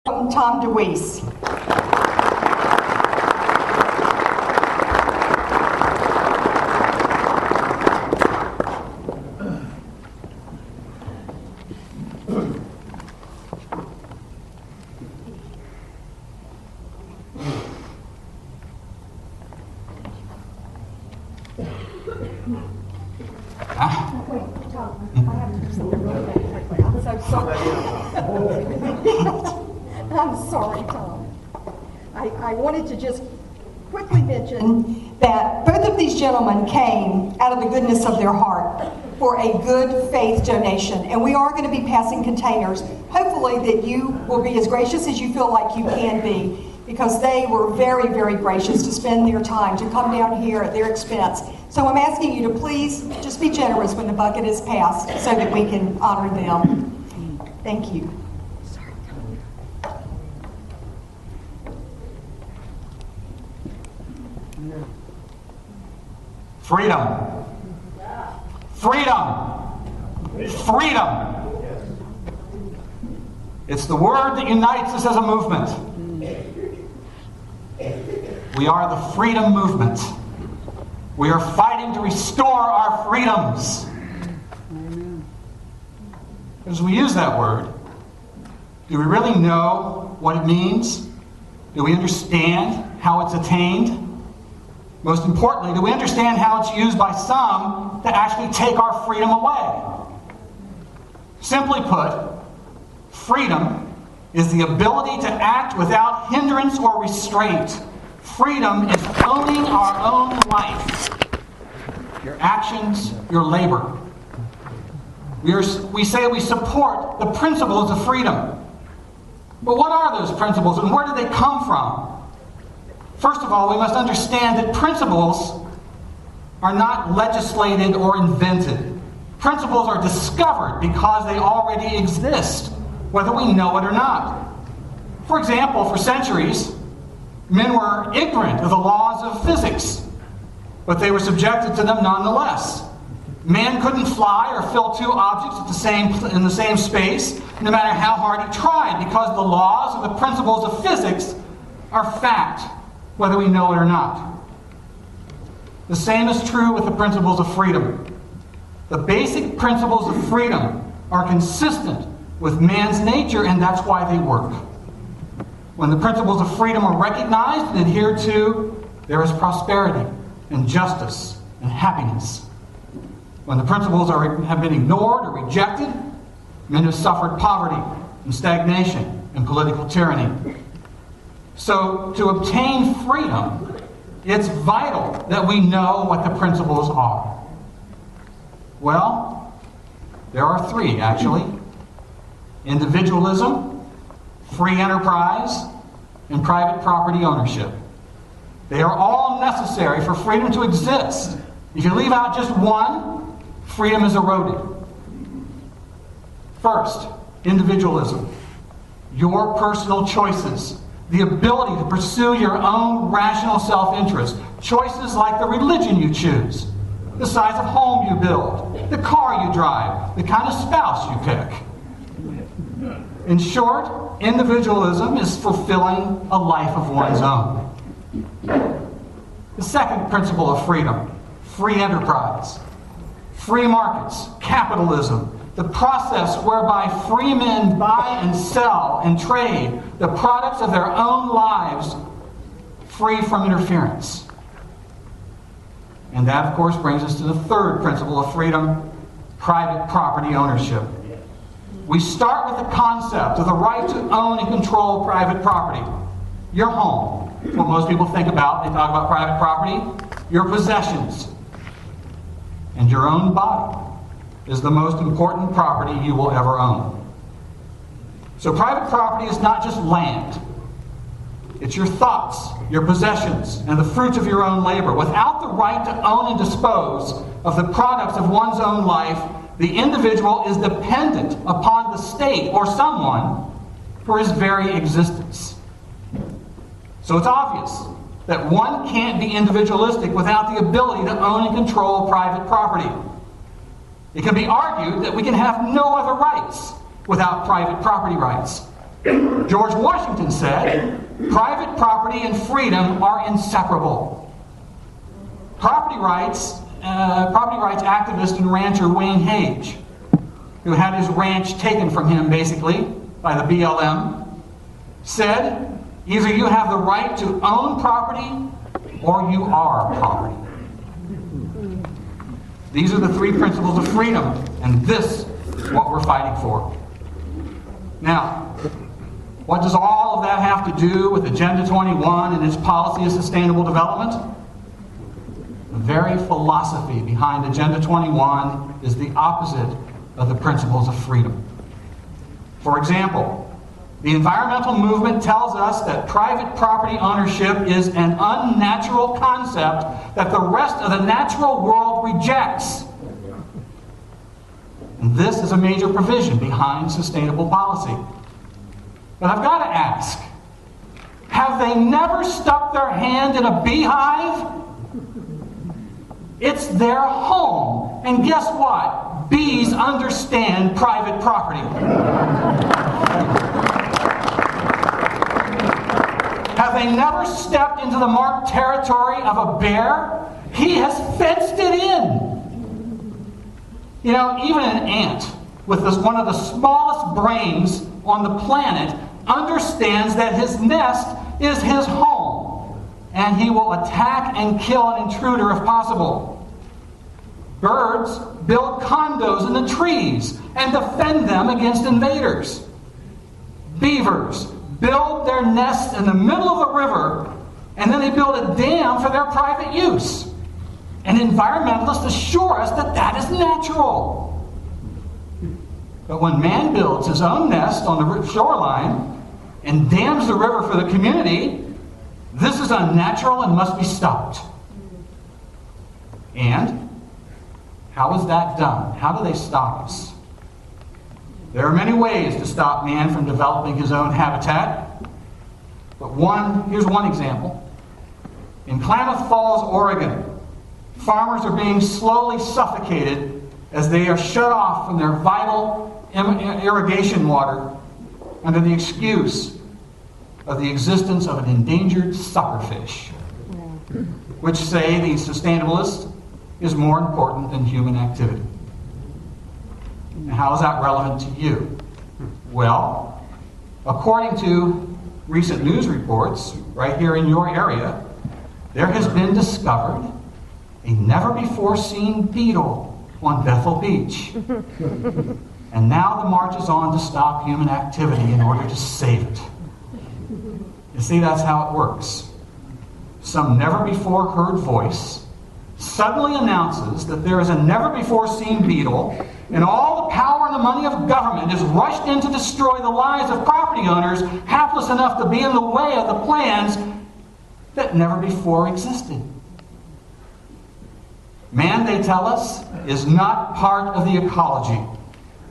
Tom DeWeese. I'm sorry, Tom. I wanted to just quickly mention that both of these gentlemen came out of the goodness of their heart for a good faith donation. And we are going to be passing containers. Hopefully that you will be as gracious as you feel like you can be, because they were very, very gracious to spend their time to come down here at their expense. So I'm asking you to please just be generous when the bucket is passed so that we can honor them. Thank you. Freedom. Freedom. Freedom. It's the word that unites us as a movement. We are the freedom movement. We are fighting to restore our freedoms. As we use that word, do we really know what it means? Do we understand how it's attained? Most importantly, do we understand how it's used by some to actually take our freedom away? Simply put, freedom is the ability to act without hindrance or restraint. Freedom is owning our own life, your actions, your labor. We say we support the principles of freedom. But what are those principles and where do they come from? First of all, we must understand that principles are not legislated or invented. Principles are discovered because they already exist, whether we know it or not. For example, for centuries, men were ignorant of the laws of physics, but they were subjected to them nonetheless. Man couldn't fly or fill two objects in the same space, no matter how hard he tried, because the laws or the principles of physics are fact, whether we know it or not. The same is true with the principles of freedom. The basic principles of freedom are consistent with man's nature, and that's why they work. When the principles of freedom are recognized and adhered to, there is prosperity and justice and happiness. When the principles have been ignored or rejected, men have suffered poverty and stagnation and political tyranny. So, to obtain freedom, it's vital that we know what the principles are. Well, there are three, actually. Individualism, free enterprise, and private property ownership. They are all necessary for freedom to exist. If you leave out just one, freedom is eroded. First, individualism. Your personal choices. The ability to pursue your own rational self-interest. Choices like the religion you choose, the size of home you build, the car you drive, the kind of spouse you pick. In short, individualism is fulfilling a life of one's own. The second principle of freedom, free enterprise. Free markets, capitalism, the process whereby free men buy and sell and trade the products of their own lives free from interference. And that, of course, brings us to the third principle of freedom, private property ownership. We start with the concept of the right to own and control private property. Your home, what most people think about, they talk about private property, your possessions, and your own body is the most important property you will ever own. So private property is not just land. It's your thoughts, your possessions, and the fruits of your own labor. Without the right to own and dispose of the products of one's own life, the individual is dependent upon the state or someone for his very existence. So it's obvious that one can't be individualistic without the ability to own and control private property. It can be argued that we can have no other rights without private property rights. George Washington said, "Private property and freedom are inseparable." Property rights activist and rancher Wayne Hage, who had his ranch taken from him basically by the BLM, said, "Either you have the right to own property or you are property." These are the three principles of freedom, and this is what we're fighting for. Now, what does all of that have to do with Agenda 21 and its policy of sustainable development? The very philosophy behind Agenda 21 is the opposite of the principles of freedom. For example, the environmental movement tells us that private property ownership is an unnatural concept that the rest of the natural world rejects. And this is a major provision behind sustainable policy. But I've got to ask, have they never stuck their hand in a beehive? It's their home. And guess what? Bees understand private property. Have they never stepped into the marked territory of a bear? He has fenced it in. You know, even an ant with one of the smallest brains on the planet understands that his nest is his home, and he will attack and kill an intruder if possible. Birds build condos in the trees and defend them against invaders. Beavers build their nests in the middle of the river, and then they build a dam for their private use. And environmentalists assure us that that is natural. But when man builds his own nest on the shoreline and dams the river for the community, this is unnatural and must be stopped. And how is that done? How do they stop us? There are many ways to stop man from developing his own habitat. But here's one example. In Klamath Falls, Oregon, farmers are being slowly suffocated as they are shut off from their vital irrigation water under the excuse of the existence of an endangered suckerfish, which, say the sustainabilists, is more important than human activity. Now, how is that relevant to you? Well, according to recent news reports, right here in your area, there has been discovered a never-before-seen beetle on Bethel Beach. And now the march is on to stop human activity in order to save it. You see, that's how it works. Some never-before-heard voice suddenly announces that there is a never-before-seen beetle, and all the power and the money of government is rushed in to destroy the lives of property owners hapless enough to be in the way of the plans that never before existed. Man, they tell us, is not part of the ecology.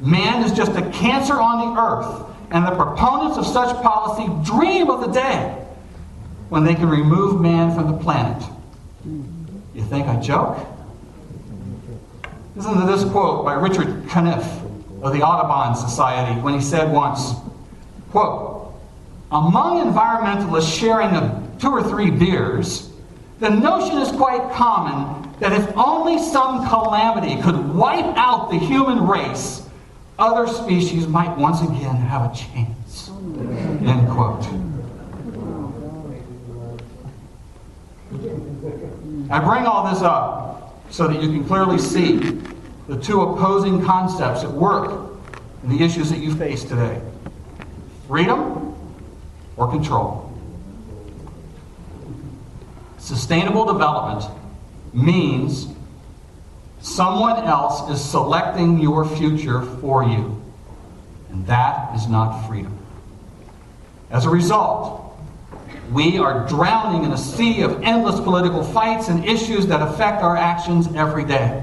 Man is just a cancer on the earth, and the proponents of such policy dream of the day when they can remove man from the planet. You think I joke? Listen to this quote by Richard Caniff of the Audubon Society when he said once, quote, "Among environmentalists sharing 2 or 3 beers, the notion is quite common that if only some calamity could wipe out the human race, other species might once again have a chance." End quote. I bring all this up so that you can clearly see the two opposing concepts at work in the issues that you face today. Freedom or control. Sustainable development means someone else is selecting your future for you. And that is not freedom. As a result, we are drowning in a sea of endless political fights and issues that affect our actions every day.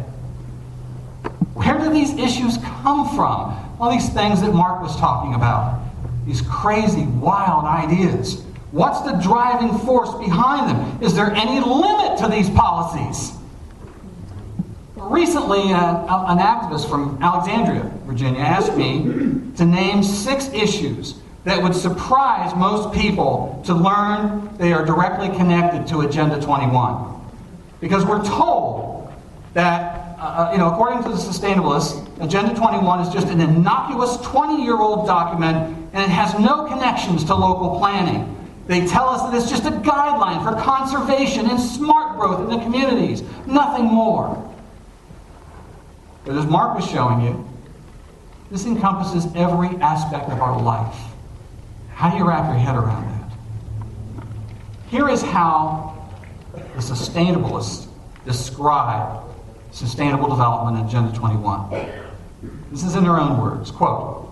Where do these issues come from? All these things that Mark was talking about. These crazy, wild ideas. What's the driving force behind them? Is there any limit to these policies? Recently, an activist from Alexandria, Virginia, asked me to name 6 issues that would surprise most people to learn they are directly connected to Agenda 21. Because we're told that, according to the sustainabilists, Agenda 21 is just an innocuous 20-year-old document and it has no connections to local planning. They tell us that it's just a guideline for conservation and smart growth in the communities, nothing more. But as Mark was showing you, this encompasses every aspect of our life. How do you wrap your head around that? Here is how the sustainabilists describe sustainable development in Agenda 21. This is in their own words. Quote,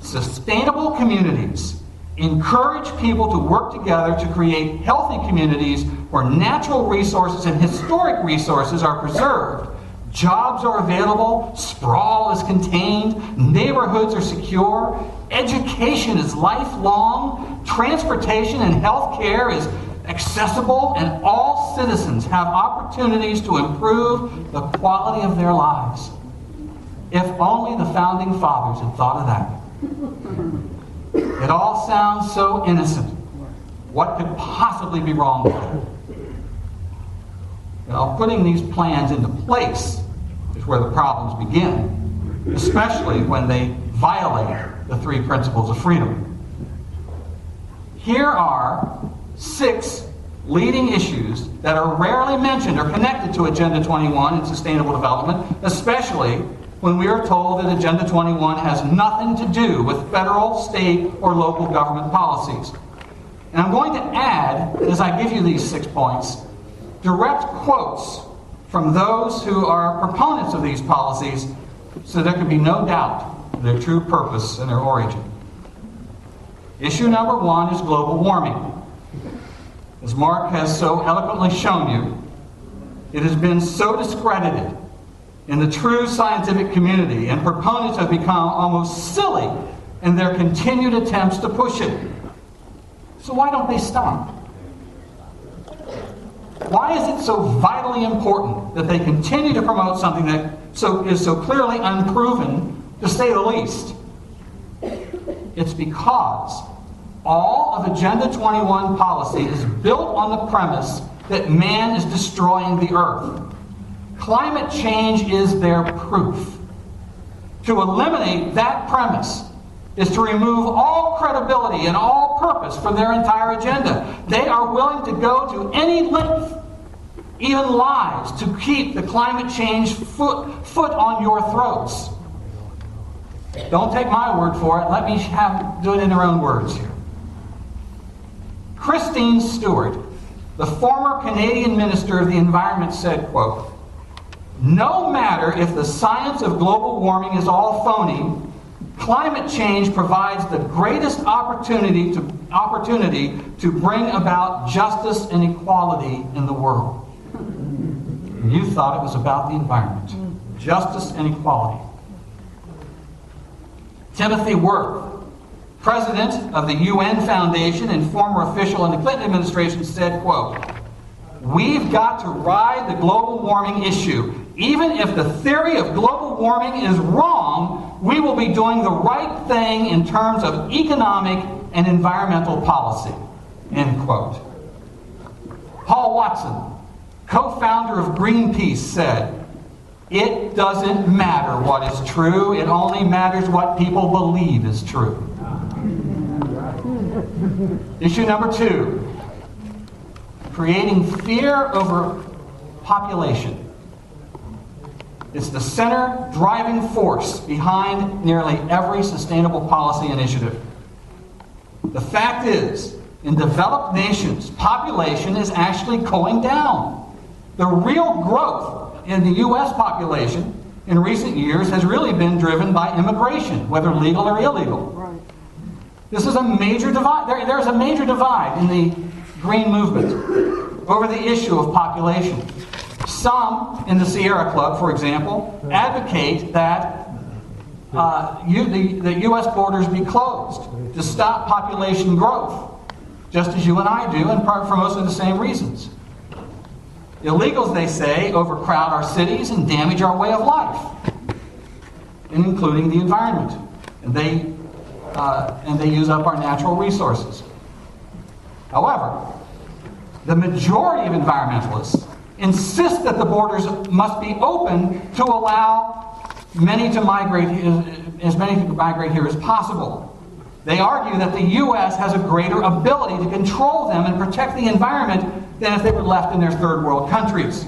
"Sustainable communities encourage people to work together to create healthy communities where natural resources and historic resources are preserved. Jobs are available, sprawl is contained, neighborhoods are secure, education is lifelong, transportation and health care is accessible, and all citizens have opportunities to improve the quality of their lives." If only the founding fathers had thought of that. It all sounds so innocent. What could possibly be wrong with it? Well, putting these plans into place is where the problems begin, especially when they violate the three principles of freedom. Here are 6 leading issues that are rarely mentioned or connected to Agenda 21 and sustainable development, especially when we are told that Agenda 21 has nothing to do with federal, state, or local government policies. And I'm going to add, as I give you these 6 points, direct quotes from those who are proponents of these policies so there can be no doubt of their true purpose and their origin. Issue number 1 is global warming. As Mark has so eloquently shown you, it has been so discredited in the true scientific community, and proponents have become almost silly in their continued attempts to push it. So why don't they stop? Why is it so vitally important that they continue to promote something that is so clearly unproven, to say the least? It's because all of Agenda 21 policy is built on the premise that man is destroying the earth. Climate change is their proof. To eliminate that premise is to remove all credibility and all purpose from their entire agenda. They are willing to go to any length, even lies, to keep the climate change foot on your throats. Don't take my word for it. Let me do it in their own words here. Christine Stewart, the former Canadian Minister of the Environment, said, quote, "No matter if the science of global warming is all phony, climate change provides the greatest opportunity to bring about justice and equality in the world." And you thought it was about the environment. Justice and equality. Timothy Worth, president of the UN Foundation and former official in the Clinton administration, said, quote, "We've got to ride the global warming issue. Even if the theory of global warming is wrong, we will be doing the right thing in terms of economic and environmental policy." End quote. Paul Watson, co-founder of Greenpeace, said, "It doesn't matter what is true, it only matters what people believe is true." Issue number 2, creating fear over population. It's the center driving force behind nearly every sustainable policy initiative. The fact is, in developed nations, population is actually going down. The real growth in the U.S. population in recent years has really been driven by immigration, whether legal or illegal. Right. This is a major divide. There's a major divide in the green movement over the issue of population. Some in the Sierra Club, for example, advocate that the U.S. borders be closed to stop population growth, just as you and I do, and for mostly the same reasons. Illegals, they say, overcrowd our cities and damage our way of life, including the environment. And they and they use up our natural resources. However, the majority of environmentalists insist that the borders must be open to allow as many to migrate here as possible. They argue that the U.S. has a greater ability to control them and protect the environment than if they were left in their third world countries.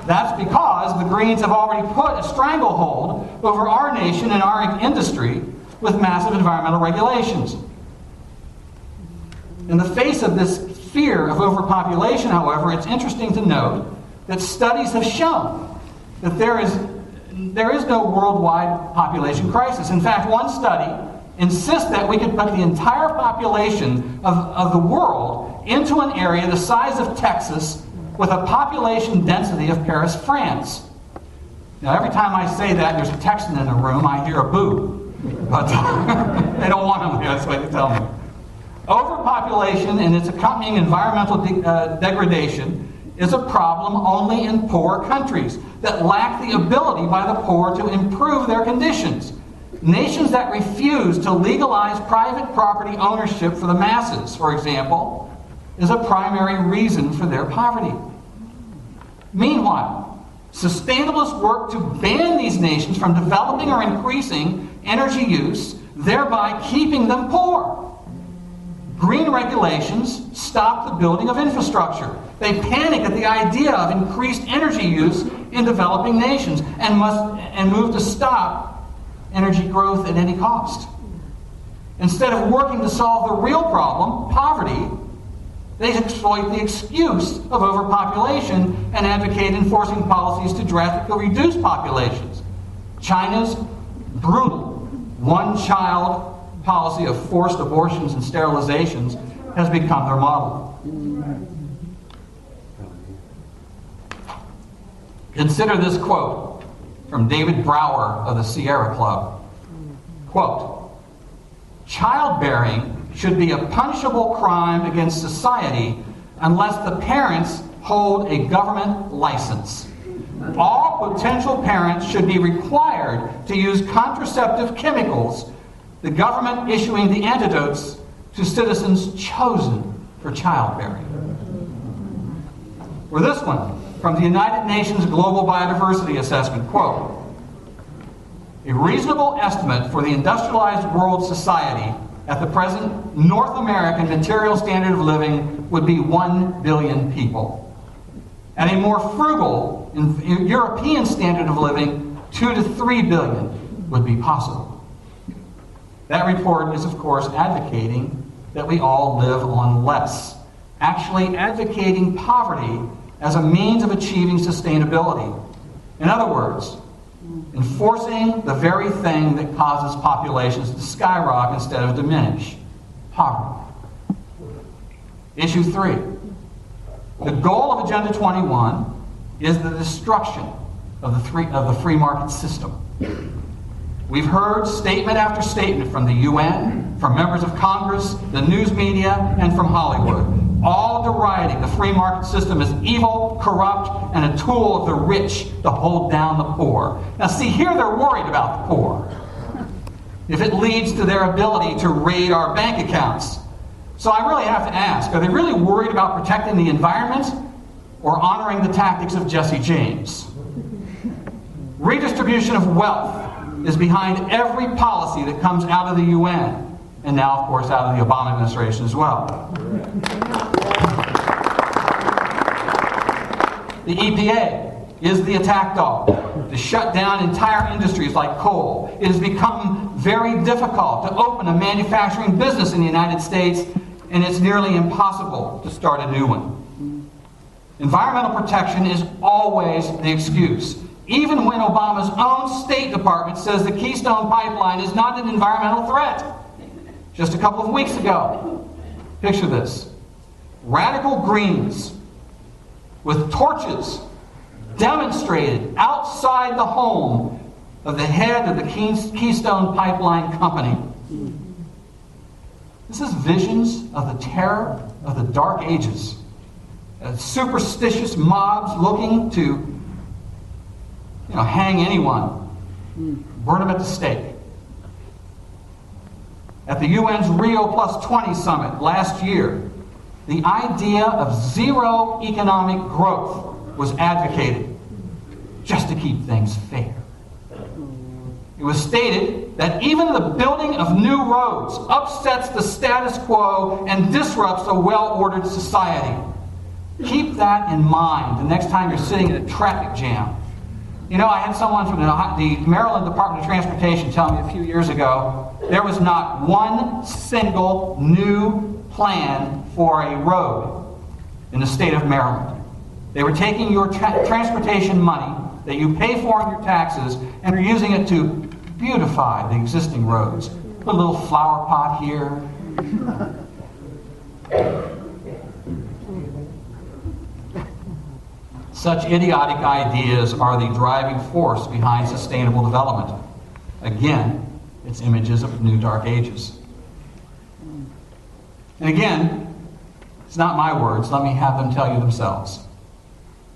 That's because the Greens have already put a stranglehold over our nation and our industry with massive environmental regulations. In the face of this fear of overpopulation, however, it's interesting to note that studies have shown that there is no worldwide population crisis. In fact, one study insists that we could put the entire population of the world into an area the size of Texas with a population density of Paris, France. Now, every time I say that, there's a Texan in the room, I hear a boo. But they don't want them there, that's what they tell me. Overpopulation and its accompanying environmental degradation is a problem only in poor countries that lack the ability by the poor to improve their conditions. Nations that refuse to legalize private property ownership for the masses, for example, is a primary reason for their poverty. Meanwhile, sustainabilists work to ban these nations from developing or increasing energy use, thereby keeping them poor. Green regulations stop the building of infrastructure. They panic at the idea of increased energy use in developing nations and move to stop energy growth at any cost. Instead of working to solve the real problem, poverty, they exploit the excuse of overpopulation and advocate enforcing policies to drastically reduce populations. China's brutal one-child policy of forced abortions and sterilizations has become their model. Consider this quote from David Brower of the Sierra Club. Quote, "Childbearing should be a punishable crime against society unless the parents hold a government license. All potential parents should be required to use contraceptive chemicals, the government issuing the antidotes to citizens chosen for childbearing." Or this one, from the United Nations Global Biodiversity Assessment, quote, "A reasonable estimate for the industrialized world society at the present North American material standard of living would be 1 billion people. At a more frugal European standard of living, 2 to 3 billion would be possible." That report is, of course, advocating that we all live on less, actually advocating poverty as a means of achieving sustainability. In other words, enforcing the very thing that causes populations to skyrocket instead of diminish, poverty. Issue 3. The goal of Agenda 21 is the destruction of the free market system. We've heard statement after statement from the UN, from members of Congress, the news media, and from Hollywood, all deriding the free market system as evil, corrupt, and a tool of the rich to hold down the poor. Now see, here they're worried about the poor, if it leads to their ability to raid our bank accounts. So I really have to ask, are they really worried about protecting the environment or honoring the tactics of Jesse James? Redistribution of wealth is behind every policy that comes out of the UN, and now, of course, out of the Obama administration as well. The EPA is the attack dog to shut down entire industries like coal. It has become very difficult to open a manufacturing business in the United States, and it's nearly impossible to start a new one. Environmental protection is always the excuse, even when Obama's own State Department says the Keystone Pipeline is not an environmental threat. Just a couple of weeks ago, picture this, radical Greens with torches demonstrated outside the home of the head of the Keystone Pipeline Company. This is visions of the terror of the Dark Ages. Superstitious mobs looking to hang anyone, burn them at the stake. At the UN's Rio Plus 20 summit last year, the idea of zero economic growth was advocated just to keep things fair. It was stated that even the building of new roads upsets the status quo and disrupts a well-ordered society. Keep that in mind the next time you're sitting in a traffic jam. You know, I had someone from the Maryland Department of Transportation tell me a few years ago there was not one single new plan for a road in the state of Maryland. They were taking your transportation money that you pay for in your taxes and are using it to beautify the existing roads. Put a little flower pot here. Such idiotic ideas are the driving force behind sustainable development. Again, it's images of new dark ages. And again, it's not my words. Let me have them tell you themselves.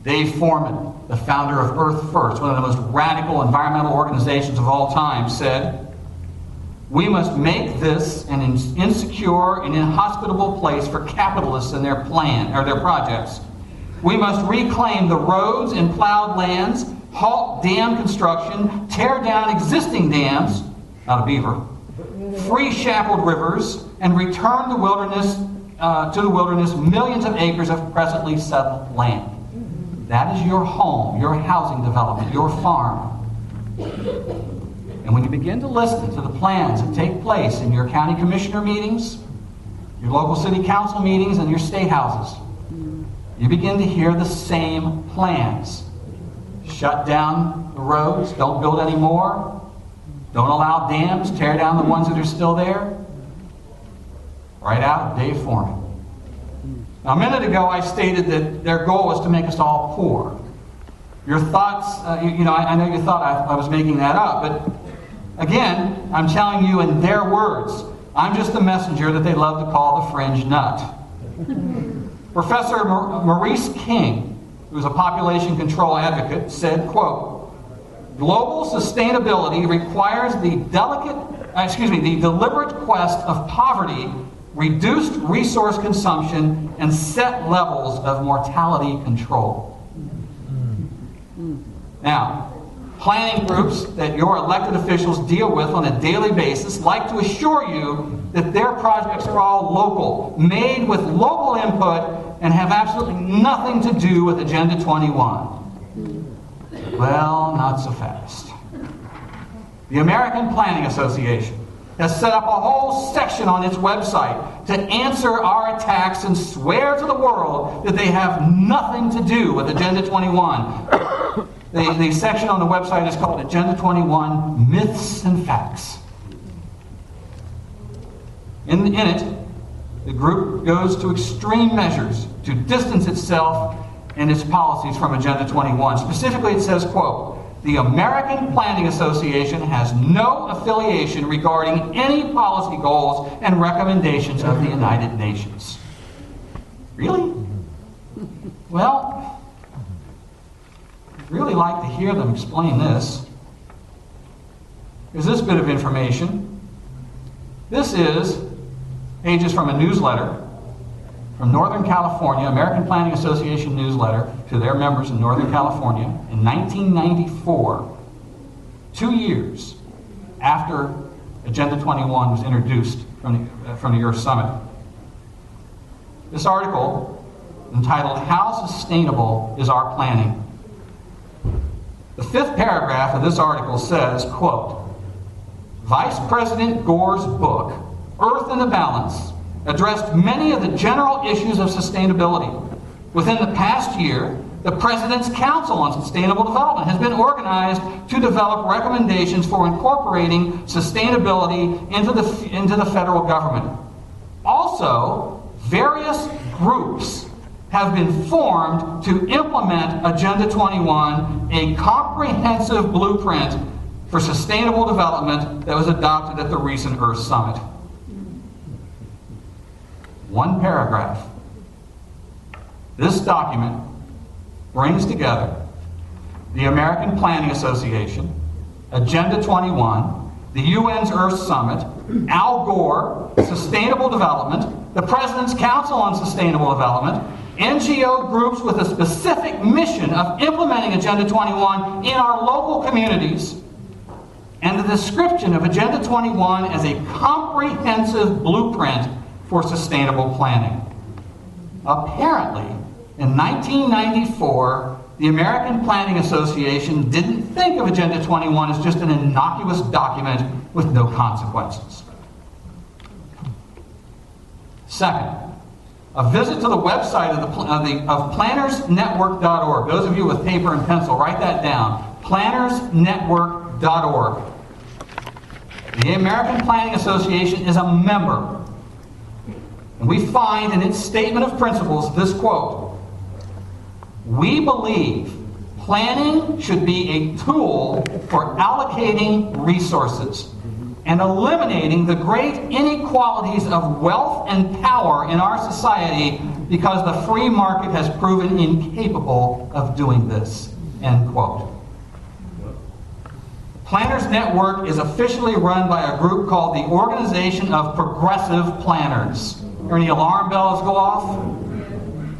Dave Foreman, the founder of Earth First, one of the most radical environmental organizations of all time, said, "We must make this an insecure and inhospitable place for capitalists and their projects. We must reclaim the roads and plowed lands, halt dam construction, tear down existing dams, not a beaver, free shackled rivers, and return the wilderness to the wilderness millions of acres of presently settled land." That is your home, your housing development, your farm. And when you begin to listen to the plans that take place in your county commissioner meetings, your local city council meetings, and your state houses, you begin to hear the same plans. Shut down the roads, don't build any more, don't allow dams, tear down the ones that are still there. Right out of Dave Foreman. Now, a minute ago, I stated that their goal was to make us all poor. Your thoughts, I know you thought I was making that up, but again, I'm telling you in their words, I'm just the messenger that they love to call the fringe nut. Professor Maurice King, who is a population control advocate, said, quote, "Global sustainability requires the deliberate quest of poverty, reduced resource consumption, and set levels of mortality control." Now, planning groups that your elected officials deal with on a daily basis like to assure you that their projects are all local, made with local input, and have absolutely nothing to do with Agenda 21. Well, not so fast. The American Planning Association has set up a whole section on its website to answer our attacks and swear to the world that they have nothing to do with Agenda 21. The section on the website is called Agenda 21 Myths and Facts. In it, the group goes to extreme measures to distance itself and its policies from Agenda 21. Specifically, it says, quote, "The American Planning Association has no affiliation regarding any policy goals and recommendations of the United Nations." Really? Well, I'd really like to hear them explain this. Here's this bit of information. This is pages from a newsletter from Northern California, American Planning Association newsletter to their members in Northern California in 1994, 2 years after Agenda 21 was introduced from the Earth Summit. This article, entitled "How Sustainable is Our Planning?" The 5th paragraph of this article says, quote, "Vice President Gore's book, Earth in the Balance, addressed many of the general issues of sustainability. Within the past year, the President's Council on Sustainable Development has been organized to develop recommendations for incorporating sustainability into the federal government. Also, various groups have been formed to implement Agenda 21, a comprehensive blueprint for sustainable development that was adopted at the recent Earth Summit." One paragraph. This document brings together the American Planning Association, Agenda 21, the UN's Earth Summit, Al Gore, Sustainable Development, the President's Council on Sustainable Development, NGO groups with a specific mission of implementing Agenda 21 in our local communities, and the description of Agenda 21 as a comprehensive blueprint for sustainable planning. Apparently, in 1994, the American Planning Association didn't think of Agenda 21 as just an innocuous document with no consequences. Second, a visit to the website of plannersnetwork.org. Those of you with paper and pencil, write that down. plannersnetwork.org. The American Planning Association is a member. And we find in its statement of principles this quote: "We believe planning should be a tool for allocating resources and eliminating the great inequalities of wealth and power in our society because the free market has proven incapable of doing this." End quote. Planners Network is officially run by a group called the Organization of Progressive Planners. Hear any alarm bells go off?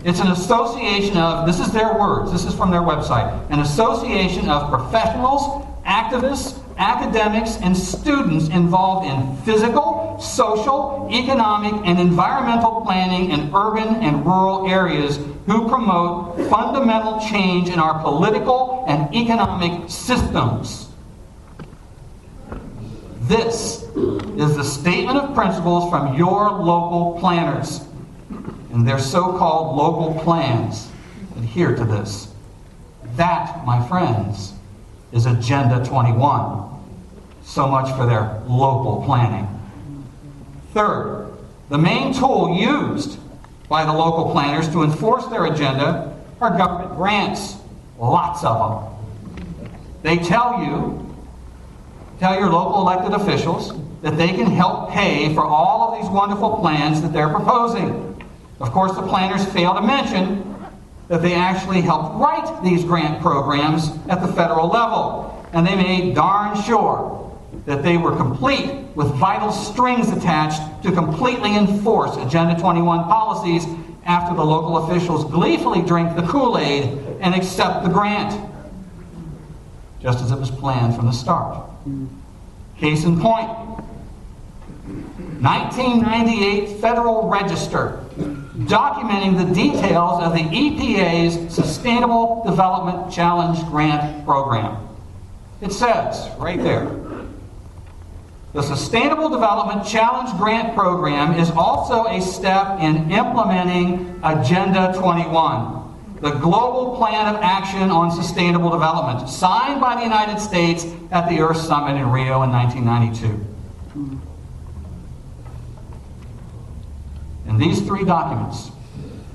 It's an association of, this is their words, this is from their website, an association of professionals, activists, academics, and students involved in physical, social, economic, and environmental planning in urban and rural areas who promote fundamental change in our political and economic systems. This is the statement of principles from your local planners, and their so-called local plans adhere to this. That, my friends, is Agenda 21. So much for their local planning. Third, the main tool used by the local planners to enforce their agenda are government grants. Lots of them. They tell your local elected officials that they can help pay for all of these wonderful plans that they're proposing. Of course, the planners fail to mention that they actually helped write these grant programs at the federal level, and they made darn sure that they were complete with vital strings attached to completely enforce Agenda 21 policies after the local officials gleefully drink the Kool-Aid and accept the grant, just as it was planned from the start. Case in point, 1998 Federal Register documenting the details of the EPA's Sustainable Development Challenge Grant Program. It says, right there, the Sustainable Development Challenge Grant Program is also a step in implementing Agenda 21, the Global Plan of Action on Sustainable Development, signed by the United States at the Earth Summit in Rio in 1992. In these three documents,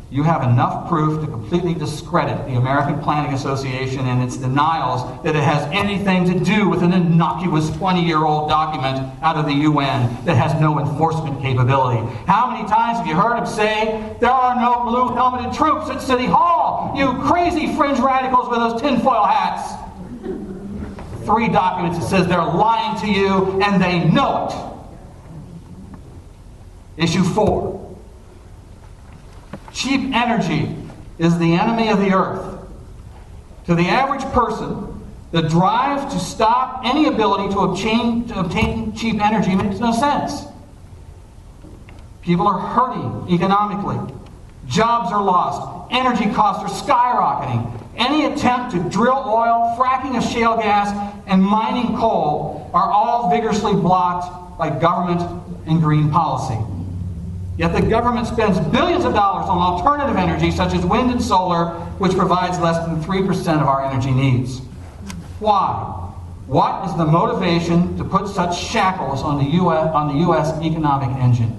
you have enough proof to completely discredit the American Planning Association and its denials that it has anything to do with an innocuous 20-year-old document out of the UN that has no enforcement capability. How many times have you heard him say, "There are no blue-helmeted troops at City Hall, you crazy fringe radicals with those tinfoil hats"? Three documents that says they're lying to you and they know it. Issue 4. Cheap energy is the enemy of the earth. To the average person, the drive to stop any ability to obtain cheap energy makes no sense. People are hurting economically. Jobs are lost. Energy costs are skyrocketing. Any attempt to drill oil, fracking of shale gas, and mining coal are all vigorously blocked by government and green policy. Yet the government spends billions of dollars on alternative energy such as wind and solar, which provides less than 3% of our energy needs. Why? What is the motivation to put such shackles on the U.S. economic engine?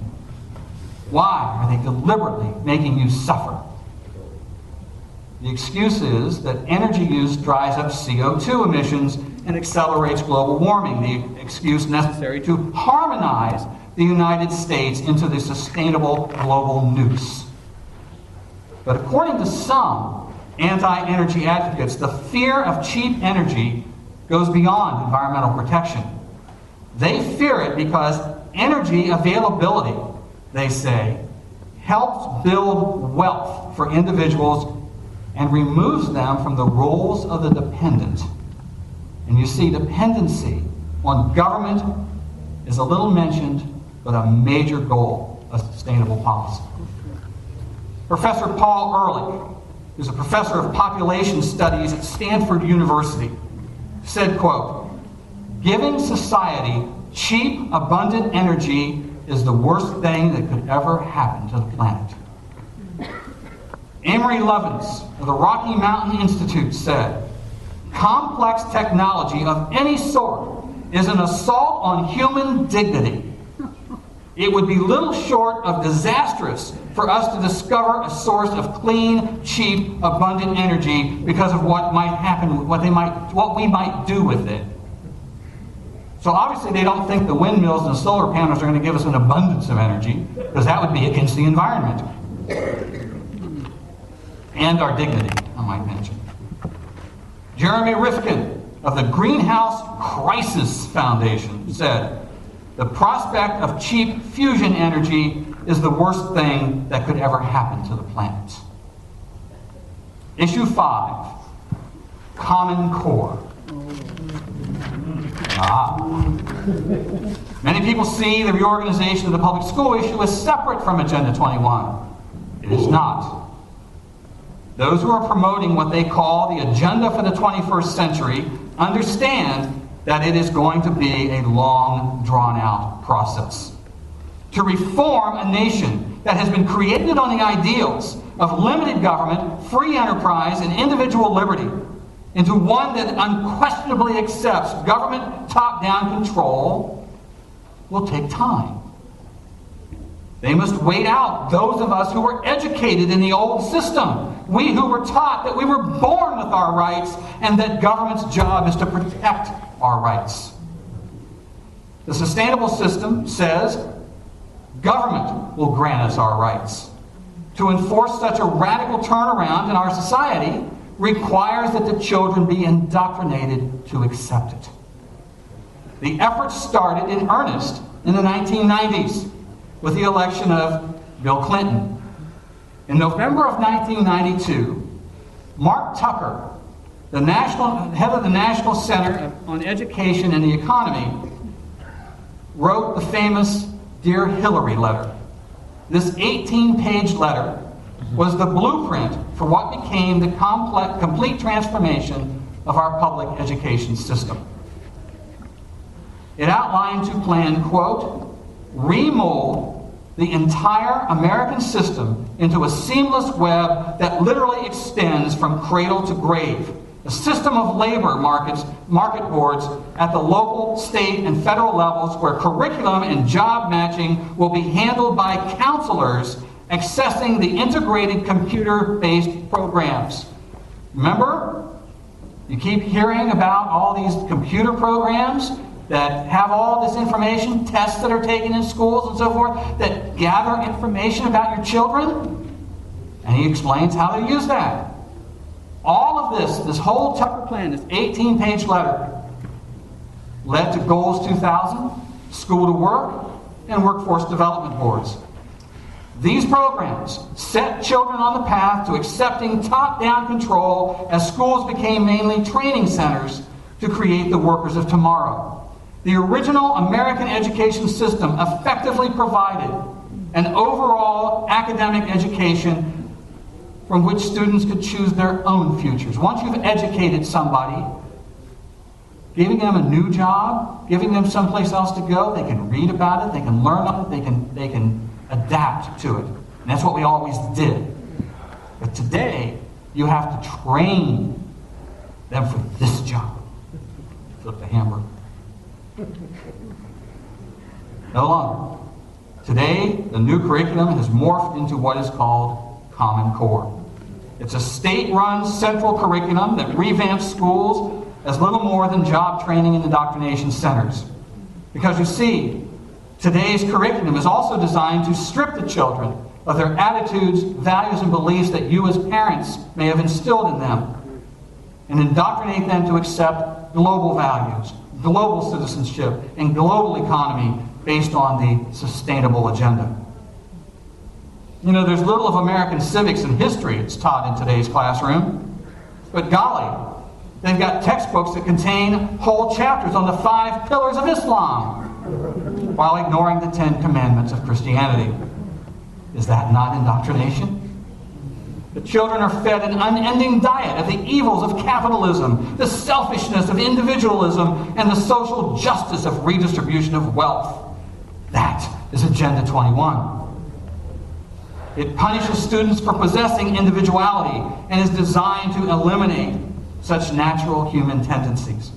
Why are they deliberately making you suffer? The excuse is that energy use dries up CO2 emissions and accelerates global warming, the excuse necessary to harmonize the United States into the sustainable global noose. But according to some anti-energy advocates, the fear of cheap energy goes beyond environmental protection. They fear it because energy availability, they say, helps build wealth for individuals and removes them from the roles of the dependent. And you see, dependency on government is a little mentioned, but a major goal of sustainable policy. Professor Paul Ehrlich, who's a professor of population studies at Stanford University, said, quote, "Giving society cheap, abundant energy is the worst thing that could ever happen to the planet." Amory Lovins of the Rocky Mountain Institute said, "Complex technology of any sort is an assault on human dignity. It would be little short of disastrous for us to discover a source of clean, cheap, abundant energy because of what might happen, what we might do with it." So obviously they don't think the windmills and the solar panels are going to give us an abundance of energy, because that would be against the environment. And our dignity, I might mention. Jeremy Rifkin of the Greenhouse Crisis Foundation said, "The prospect of cheap fusion energy is the worst thing that could ever happen to the planet." Issue 5, Common Core. Many people see the reorganization of the public school issue as separate from Agenda 21. It is not. Those who are promoting what they call the agenda for the 21st century understand that it is going to be a long, drawn-out process. To reform a nation that has been created on the ideals of limited government, free enterprise, and individual liberty into one that unquestionably accepts government top-down control will take time. They must wait out those of us who were educated in the old system. We who were taught that we were born with our rights and that government's job is to protect our rights. The sustainable system says government will grant us our rights. To enforce such a radical turnaround in our society requires that the children be indoctrinated to accept it. The effort started in earnest in the 1990s with the election of Bill Clinton. In November of 1992, Mark Tucker, the head of the National Center on Education and the Economy, wrote the famous Dear Hillary letter. This 18-page letter was the blueprint for what became the complete transformation of our public education system. It outlined to plan, quote, "remold the entire American system into a seamless web that literally extends from cradle to grave. A system of labor market boards at the local, state, and federal levels where curriculum and job matching will be handled by counselors accessing the integrated computer-based programs." Remember? You keep hearing about all these computer programs that have all this information, tests that are taken in schools and so forth, that gather information about your children. And he explains how to use that. All of this whole Tucker plan, this 18-page letter, led to Goals 2000, School to Work, and Workforce Development Boards. These programs set children on the path to accepting top-down control as schools became mainly training centers to create the workers of tomorrow. The original American education system effectively provided an overall academic education from which students could choose their own futures. Once you've educated somebody, giving them a new job, giving them someplace else to go, they can read about it, they can learn on it, they can adapt to it. And that's what we always did. But today, you have to train them for this job. Flip the hamburger. No longer. Today, the new curriculum has morphed into what is called Common Core. It's a state-run central curriculum that revamps schools as little more than job training and indoctrination centers. Because you see, today's curriculum is also designed to strip the children of their attitudes, values, and beliefs that you as parents may have instilled in them, and indoctrinate them to accept global values, global citizenship, and global economy based on the sustainable agenda. You know, there's little of American civics and history it's taught in today's classroom, but golly, they've got textbooks that contain whole chapters on the 5 pillars of Islam, while ignoring the 10 commandments of Christianity. Is that not indoctrination? The children are fed an unending diet of the evils of capitalism, the selfishness of individualism, and the social justice of redistribution of wealth. That is Agenda 21. It punishes students for possessing individuality and is designed to eliminate such natural human tendencies.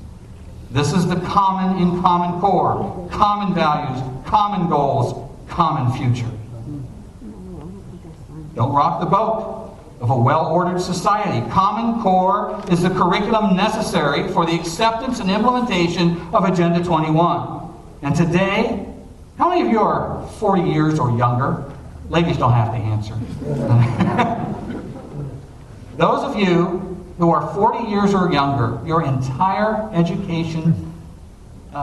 This is the common in common core, common values, common goals, common future. Don't rock the boat of a well-ordered society. Common core is the curriculum necessary for the acceptance and implementation of Agenda 21. And today, how many of you are 40 years or younger? Ladies don't have to answer. Those of you who are 40 years or younger, your entire education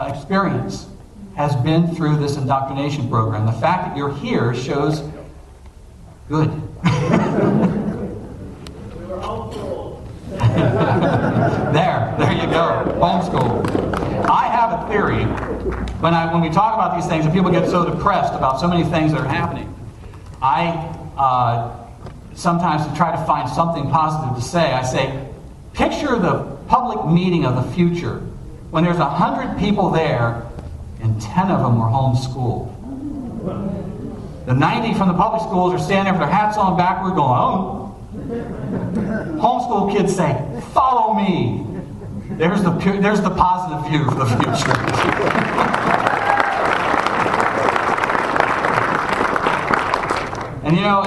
experience has been through this indoctrination program. The fact that you're here shows good. There you go. Homeschool. I have a theory when we talk about these things and people get so depressed about so many things that are happening. I sometimes to try to find something positive to say, I say, picture the public meeting of the future when there's 100 people there and 10 of them are homeschooled. The 90 from the public schools are standing there with their hats on backward going, oh. Homeschool kids say, follow me. There's the positive view for the future. And you know,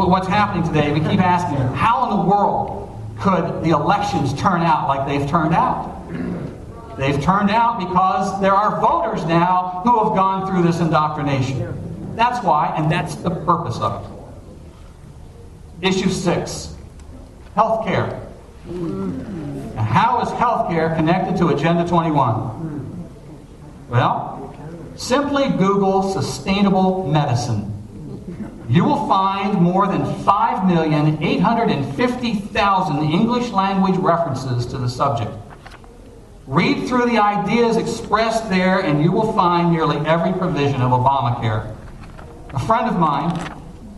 what's happening today, we keep asking, how in the world could the elections turn out like they've turned out? They've turned out because there are voters now who have gone through this indoctrination. That's why, and that's the purpose of it. Issue 6, healthcare. Now, how is healthcare connected to Agenda 21? Well, simply Google sustainable medicine. You will find more than 5,850,000 English language references to the subject. Read through the ideas expressed there and you will find nearly every provision of Obamacare. A friend of mine,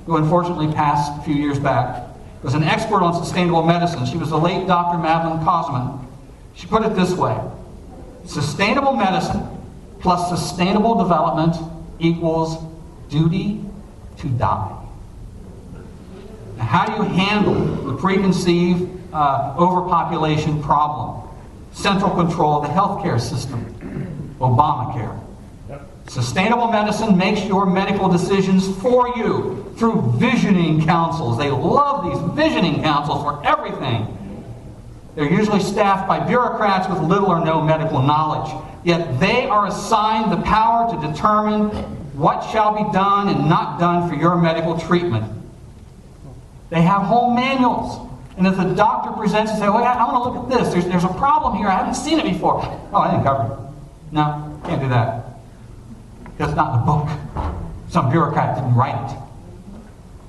who unfortunately passed a few years back, was an expert on sustainable medicine. She was the late Dr. Madeline Cosman. She put it this way: sustainable medicine plus sustainable development equals duty to die. Now, how do you handle the preconceived overpopulation problem? Central control of the healthcare system. Obamacare. Sustainable medicine makes your medical decisions for you through visioning councils. They love these visioning councils for everything. They're usually staffed by bureaucrats with little or no medical knowledge. Yet they are assigned the power to determine what shall be done and not done for your medical treatment. They have whole manuals. And if the doctor presents and says, well, I want to look at this. There's a problem here. I haven't seen it before. Oh, I didn't cover it. No, can't do that. Because it's not in the book. Some bureaucrat didn't write it.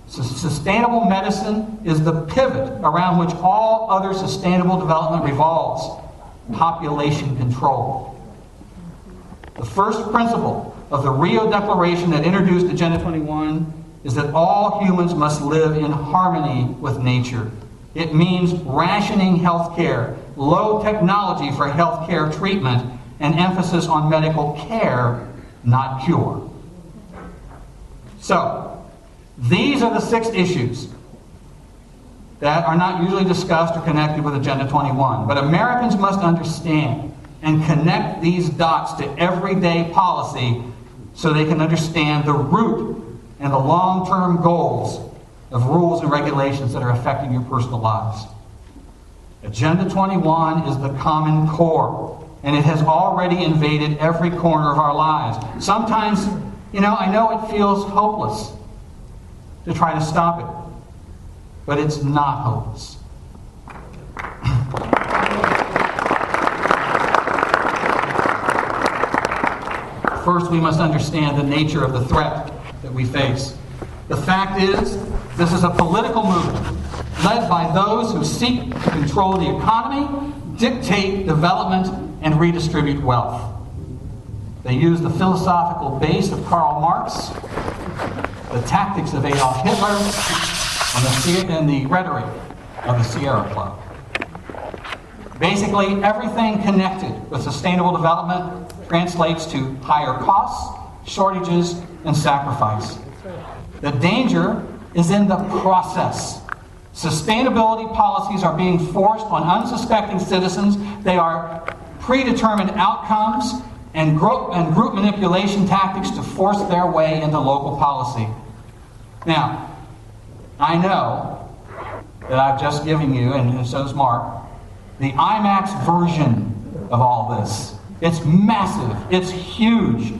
So sustainable medicine is the pivot around which all other sustainable development revolves. Population control. The first principle of the Rio Declaration that introduced Agenda 21 is that all humans must live in harmony with nature. It means rationing health care, low technology for health care treatment, and emphasis on medical care, not cure. So, these are the 6 issues that are not usually discussed or connected with Agenda 21. But Americans must understand and connect these dots to everyday policy so they can understand the root and the long-term goals of rules and regulations that are affecting your personal lives. Agenda 21 is the common core, and it has already invaded every corner of our lives. Sometimes, I know it feels hopeless to try to stop it, but it's not hopeless. First, we must understand the nature of the threat that we face. The fact is, this is a political movement led by those who seek to control the economy, dictate development, and redistribute wealth. They use the philosophical base of Karl Marx, the tactics of Adolf Hitler, and the rhetoric of the Sierra Club. Basically, everything connected with sustainable development translates to higher costs, shortages, and sacrifice. The danger is in the process. Sustainability policies are being forced on unsuspecting citizens. They are predetermined outcomes and group manipulation tactics to force their way into local policy. Now, I know that I've just given you, and so does Mark, the IMAX version of all this. It's massive. It's huge.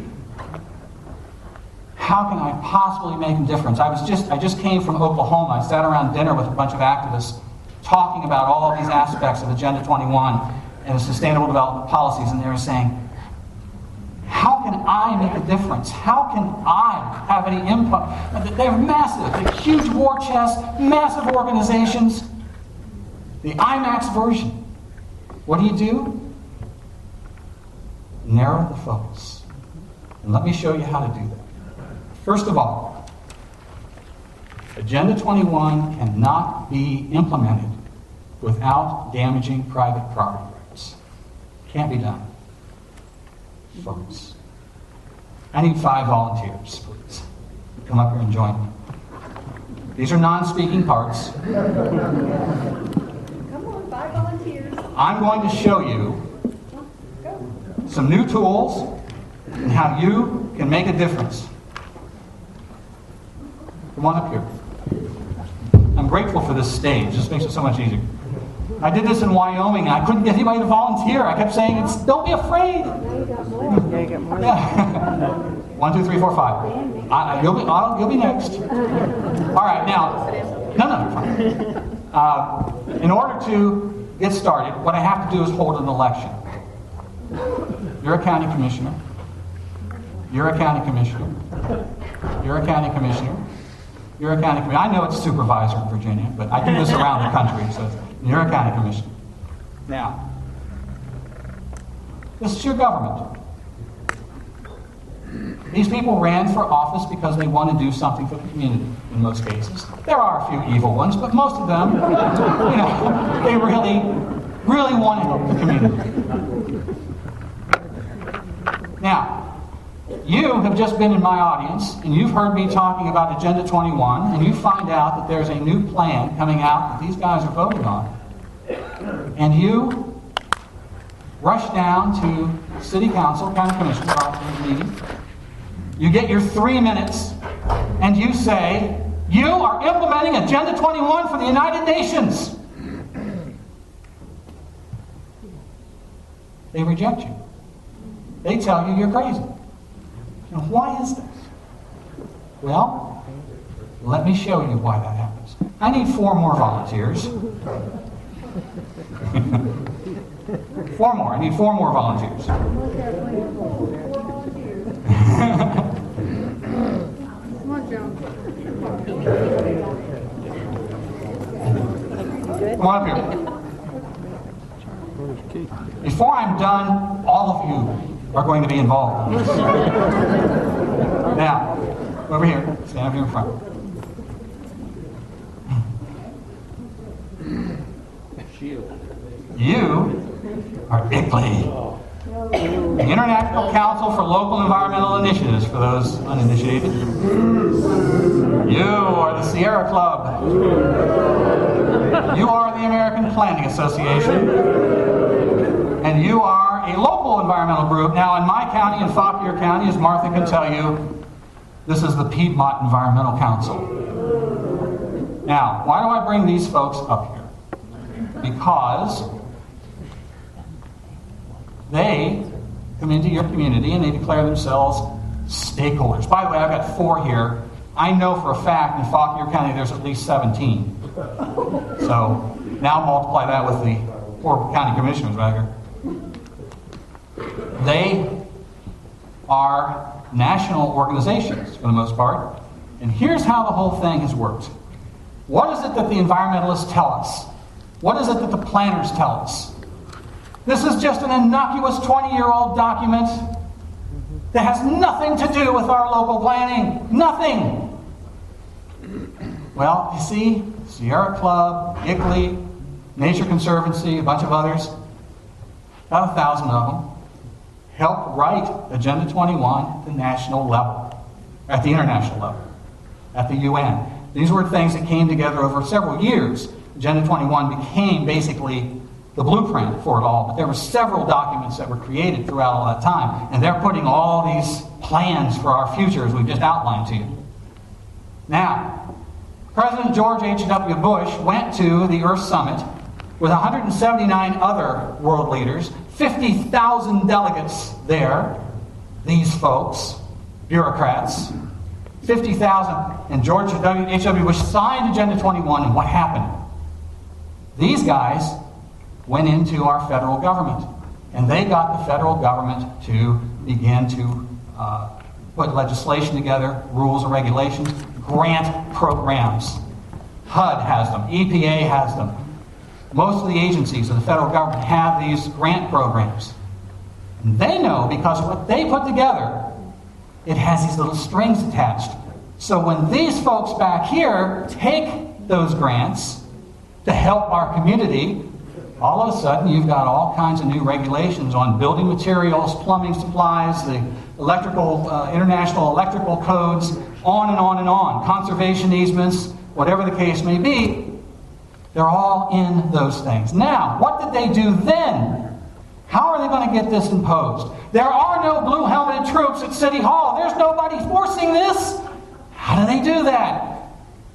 How can I possibly make a difference? I just came from Oklahoma. I sat around dinner with a bunch of activists talking about all of these aspects of Agenda 21 and the sustainable development policies, and they were saying, how can I make a difference? How can I have any input? They're massive. They're huge war chests, massive organizations. The IMAX version. What do? Narrow the focus. And let me show you how to do that. First of all, Agenda 21 cannot be implemented without damaging private property rights. Can't be done. Focus. I need 5 volunteers, please. Come up here and join me. These are non-speaking parts. Come on, 5 volunteers. I'm going to show you some new tools and how you can make a difference. Come on up here. I'm grateful for this stage. This makes it so much easier. I did this in Wyoming. I couldn't get anybody to volunteer. I kept saying, don't be afraid. Yeah. 1, 2, 3, 4, 5. You'll be next. All right, now, no, fine. In order to get started, what I have to do is hold an election. You're a county commissioner. You're a county commissioner. You're a county commissioner. You're a county commissioner. I know it's supervisor in Virginia, but I do this around the country, so you're a county commissioner. Now, this is your government. These people ran for office because they want to do something for the community, in most cases. There are a few evil ones, but most of them, they really want to help the community. Now, you have just been in my audience, and you've heard me talking about Agenda 21, and you find out that there's a new plan coming out that these guys are voting on. And you rush down to City Council, County Commission, meeting. You get your 3 minutes, and you say, you are implementing Agenda 21 for the United Nations. They reject you. They tell you you're crazy. Now, why is this? Well, let me show you why that happens. I need 4 more volunteers. 4 more. I need 4 more volunteers. Come on up here. Before I'm done, all of you are going to be involved. Now, over here. Stand up here in front. You are ICLEI, the International Council for Local Environmental Initiatives, for those uninitiated. You are the Sierra Club. You are the American Planning Association. And you are a local environmental group. Now, in my county, in Fauquier County, as Martha can tell you, this is the Piedmont Environmental Council. Now, why do I bring these folks up here? Because they come into your community and they declare themselves stakeholders. By the way, I've got 4 here. I know for a fact in Fauquier County there's at least 17. So now multiply that with the 4 county commissioners right here. They are national organizations for the most part. And here's how the whole thing has worked. What is it that the environmentalists tell us? What is it that the planners tell us? This is just an innocuous 20-year-old document that has nothing to do with our local planning. Nothing. Well, you see, Sierra Club, ICLEI, Nature Conservancy, a bunch of others, about 1,000 of them, helped write Agenda 21 at the national level, at the international level, at the UN. These were things that came together over several years. Agenda 21 became basically the blueprint for it all, but there were several documents that were created throughout all that time, and they're putting all these plans for our future as we've just outlined to you. Now, President George H.W. Bush went to the Earth Summit with 179 other world leaders, 50,000 delegates there, these folks, bureaucrats, 50,000, and George H.W. Bush signed Agenda 21, and what happened? These guys went into our federal government, and they got the federal government to begin to put legislation together, rules and regulations, grant programs. HUD has them, EPA has them. Most of the agencies of the federal government have these grant programs. And they know, because what they put together, it has these little strings attached. So when these folks back here take those grants to help our community, all of a sudden you've got all kinds of new regulations on building materials, plumbing supplies, the electrical, international electrical codes, on and on and on, conservation easements, whatever the case may be. They're all in those things. Now, what did they do then? How are they going to get this imposed? There are no blue-helmeted troops at City Hall. There's nobody forcing this. How do they do that?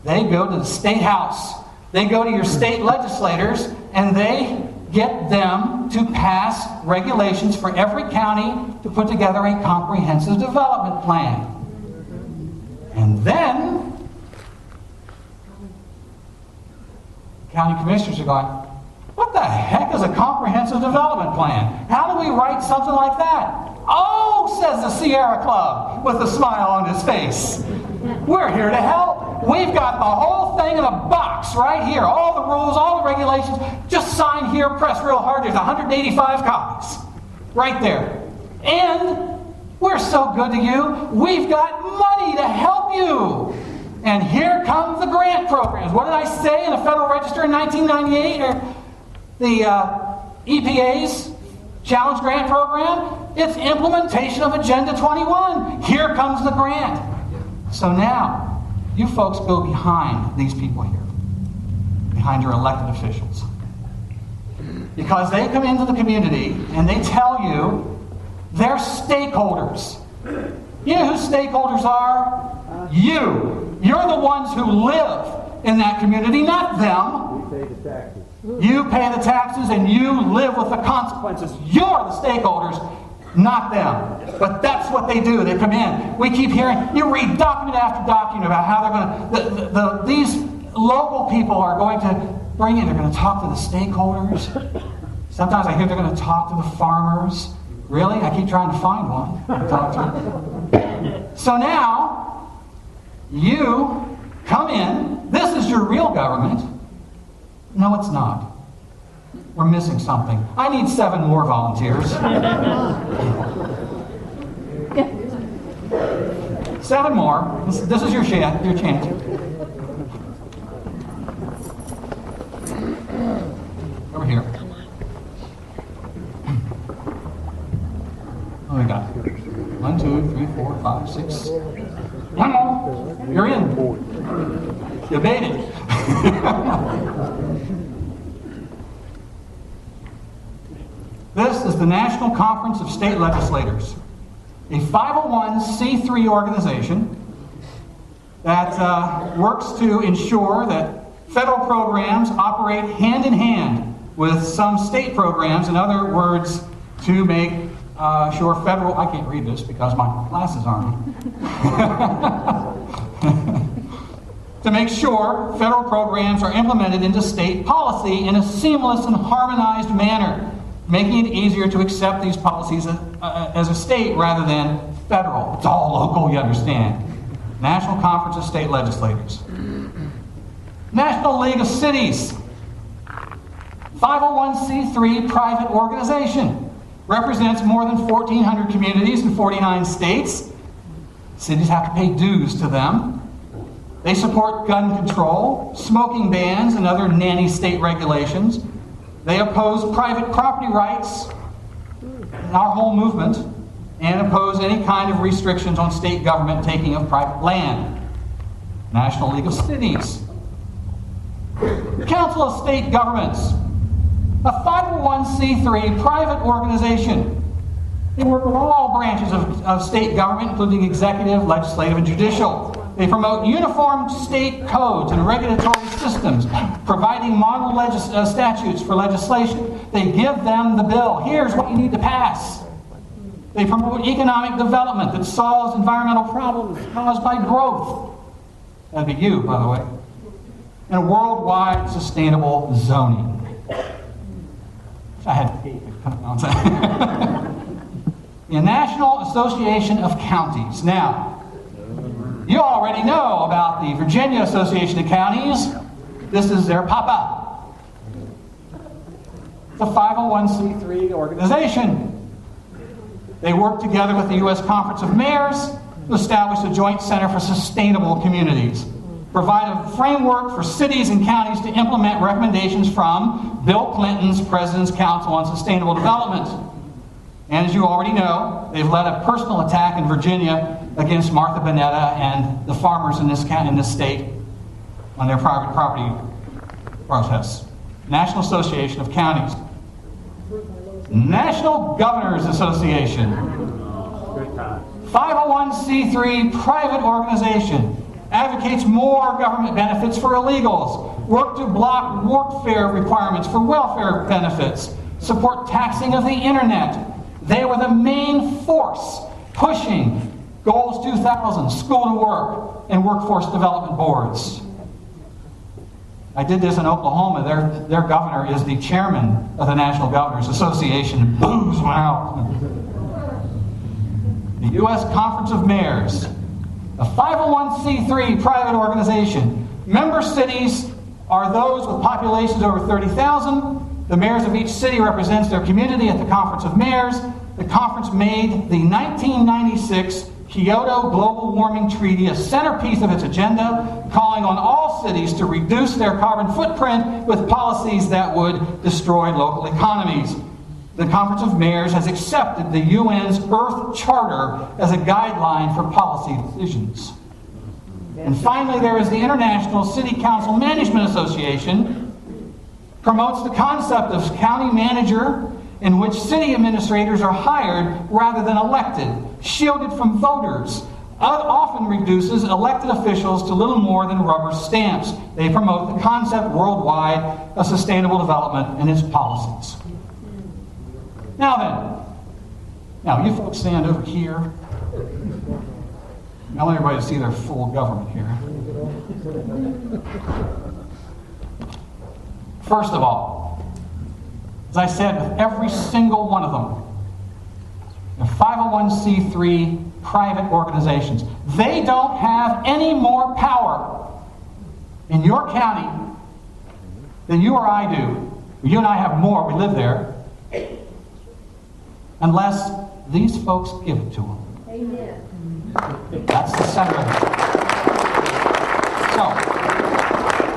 They go to the State House. They go to your state legislators, and they get them to pass regulations for every county to put together a comprehensive development plan. And then county commissioners are going, what the heck is a comprehensive development plan? How do we write something like that? Oh, says the Sierra Club with a smile on his face. We're here to help. We've got the whole thing in a box right here. All the rules, all the regulations. Just sign here, press real hard. There's 185 copies right there. And we're so good to you. We've got money to help you. And here comes the grant programs. What did I say in the Federal Register in 1998? Or the EPA's Challenge Grant Program? It's implementation of Agenda 21. Here comes the grant. So now, you folks go behind these people here, behind your elected officials. Because they come into the community and they tell you they're stakeholders. You know who stakeholders are? You. You're the ones who live in that community, not them. We pay the taxes. You pay the taxes and you live with the consequences. You're the stakeholders, not them. But that's what they do. They come in. We keep hearing, you read document after document about how they're going to, these local people are going to bring in, they're going to talk to the stakeholders. Sometimes I hear they're going to talk to the farmers. Really? I keep trying to find one to talk to. So now, you come in. This is your real government. No, it's not. We're missing something. I need 7 more volunteers. 7 more. This is your chance. Over here. Oh, we got 1, 2, 3, 4, 5, 6. 1 more. You're in. You made it. This is the National Conference of State Legislators, a 501c3 organization that works to ensure that federal programs operate hand in hand with some state programs. In other words, to make sure federal... I can't read this because my glasses aren't. To make sure federal programs are implemented into state policy in a seamless and harmonized manner, making it easier to accept these policies as a state rather than federal. It's all local, you understand. National Conference of State Legislators. National League of Cities. 501c3 private organization. Represents more than 1,400 communities in 49 states. Cities have to pay dues to them. They support gun control, smoking bans, and other nanny state regulations. They oppose private property rights, our whole movement, and oppose any kind of restrictions on state government taking of private land. National League of Cities. Council of State Governments. A 501c3 private organization. They work with all branches of state government, including executive, legislative, and judicial. They promote uniform state codes and regulatory systems, providing model statutes for legislation. They give them the bill. Here's what you need to pass. They promote economic development that solves environmental problems caused by growth. That'd be you, by the way. And worldwide sustainable zoning. I had to the National Association of Counties. Now, you already know about the Virginia Association of Counties. This is their papa. It's a 501c3 organization. They work together with the U.S. Conference of Mayors to establish a joint center for sustainable communities. Provide a framework for cities and counties to implement recommendations from Bill Clinton's President's Council on Sustainable Development. And as you already know, they've led a personal attack in Virginia against Martha Boneta and the farmers in this state on their private property protests. National Association of Counties. National Governors Association. 501c3 private organization. Advocates more government benefits for illegals. Work to block workfare requirements for welfare benefits. Support taxing of the internet. They were the main force pushing Goals 2000, School to Work, and Workforce Development Boards. I did this in Oklahoma. Their governor is the chairman of the National Governors Association. Boos went out. The U.S. Conference of Mayors, a 501c3 private organization. Member cities are those with populations over 30,000. The mayors of each city represents their community at the Conference of Mayors. The conference made the 1996 Kyoto Global Warming Treaty a centerpiece of its agenda, calling on all cities to reduce their carbon footprint with policies that would destroy local economies. The Conference of Mayors has accepted the UN's Earth Charter as a guideline for policy decisions. And finally, there is the International City Council Management Association, promotes the concept of county manager, in which city administrators are hired rather than elected, shielded from voters, often reduces elected officials to little more than rubber stamps. They promote the concept worldwide of sustainable development and its policies. Now you folks stand over here. I want everybody to see their full government here. First of all, as I said, with every single one of them, they're 501c3 private organizations. They don't have any more power in your county than you or I do. You and I have more, we live there, unless these folks give it to them. Amen. That's the center of it. So,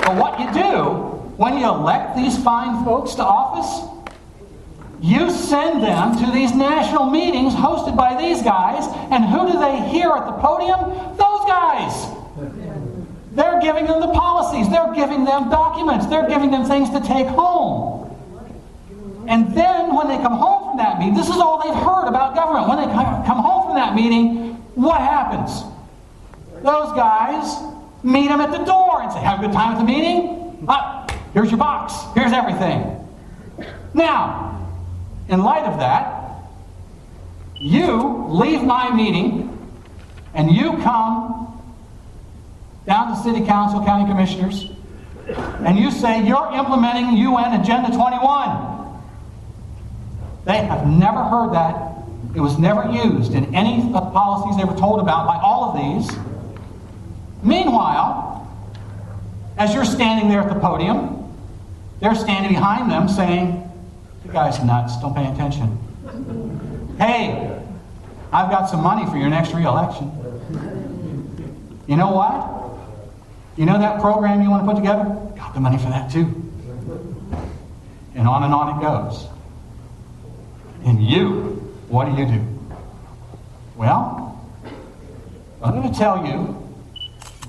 but what you do when you elect these fine folks to office, you send them to these national meetings hosted by these guys, and who do they hear at the podium? Those guys. They're giving them the policies, they're giving them documents, they're giving them things to take home. And then when they come home from that meeting, this is all they've heard about government. When they come home from that meeting, what happens? Those guys meet them at the door and say, have a good time at the meeting? Here's your box. Here's everything. Now, in light of that, you leave my meeting and you come down to City Council, County Commissioners, and you say you're implementing UN Agenda 21. They have never heard that It was never used in any of the policies they were told about by all of these. Meanwhile, as you're standing there at the podium, they're standing behind them saying, "You guys are nuts, don't pay attention. Hey, I've got some money for your next re-election. You know what? You know that program you want to put together? Got the money for that too." And on it goes. And you, what do? Well, I'm going to tell you,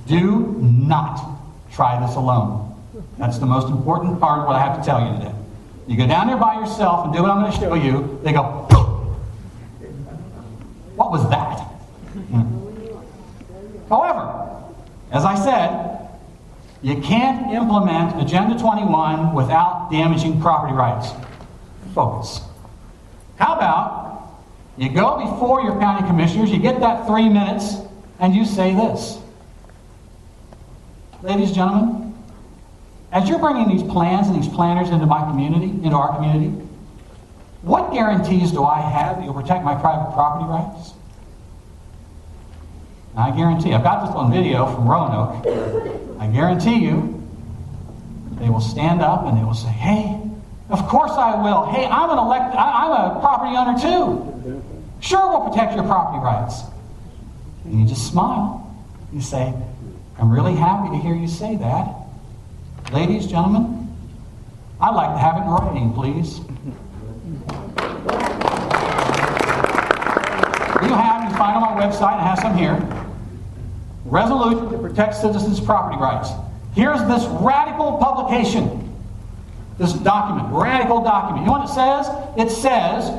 do not try this alone. That's the most important part of what I have to tell you today. You go down there by yourself and do what I'm going to show you, they go, "Poof." What was that? However, as I said, you can't implement Agenda 21 without damaging property rights. Focus. How about you go before your county commissioners, you get that 3 minutes, and you say this. Ladies and gentlemen, as you're bringing these plans and these planners into my community, into our community, what guarantees do I have that you'll protect my private property rights? I guarantee, I've got this on video from Roanoke. I guarantee you, they will stand up and they will say, "Hey, of course I will. Hey, I'm a property owner too. Sure, we'll protect your property rights." And you just smile. You say, "I'm really happy to hear you say that. Ladies, gentlemen, I'd like to have it in writing, please." You find on my website, I have some here. Resolution to protect citizens' property rights. Here's this radical publication. This document, radical document. You know what it says? It says,